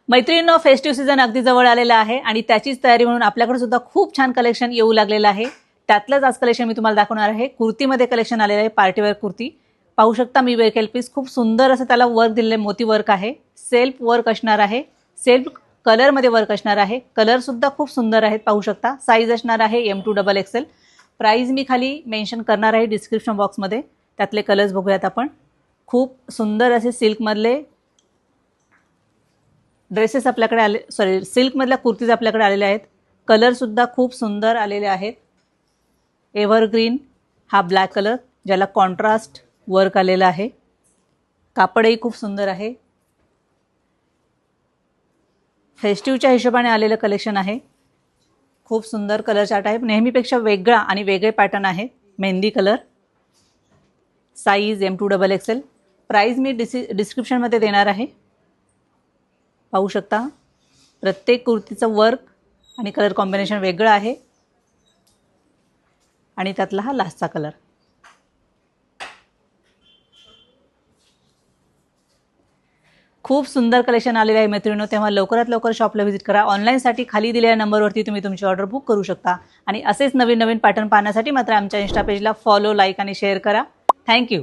मैत्रिणींनो, festive season अगदी जवळ आलेला आहे आणि त्याचीच तयारी म्हणून आपल्याकडे सुद्धा खूप छान कलेक्शन येऊ लागलेलं आहे। त्यातलंच आज कलेक्शन मी तुम्हाला दाखवणार आहे। कुर्तीमध्ये कलेक्शन आलेलं आहे, पार्टीवेअर कुर्ती पाहू शकता। मी वेकेल पीस खूप सुंदर असं त्याला वर्क दिलेलं आहे, मोती वर्क आहे, सेल्फ वर्क असणार आहे, सेल्फ कलरमध्ये वर्क असणार आहे। कलर सुद्धा खूप सुंदर आहेत, पाहू शकता। साईज असणार आहे M2XXL। प्राइस मी खाली मेन्शन करणार आहे डिस्क्रिप्शन बॉक्समध्ये। त्यातले कलर्स बघूयात आपण। खूप सुंदर असे सिल्कमधले ड्रेसेस आपल्याकडे आले, सॉरी सिल्कमधल्या कुर्तीज आपल्याकडे आलेल्या आहेत। कलर सुद्धा खूप सुंदर आलेले आहेत। एव्हरग्रीन हा ब्लॅक कलर ज्याला कॉन्ट्रास्ट वर्क आलेला आहे। कापडही खूप सुंदर आहे। फेस्टिव्हच्या हिशोबाने आलेलं कलेक्शन आहे। खूप सुंदर कलर चार्ट आहे, नेहमीपेक्षा वेगळा आणि वेगळे पॅटर्न आहे। Mehndi colour, size M2XXL। Price मी डिस्क्रिप्शनमध्ये देणार आहे, पाहू शकता। प्रत्येक कुर्तीचं वर्क आणि कलर कॉम्बिनेशन वेगळं आहे आणि त्यातला हा लास्टचा कलर। खूप सुंदर कलेक्शन आलेलं आहे मैत्रिणींनो, तेव्हा लवकरात लवकर शॉपला व्हिजिट करा। ऑनलाईनसाठी खाली दिलेल्या नंबरवरती तुम्ही तुमची ऑर्डर बुक करू शकता आणि असेच नवीन नवीन पॅटर्न पाहण्यासाठी मात्र आमच्या इंस्टा पेजला फॉलो, लाईक आणि शेअर करा। थँक्यू।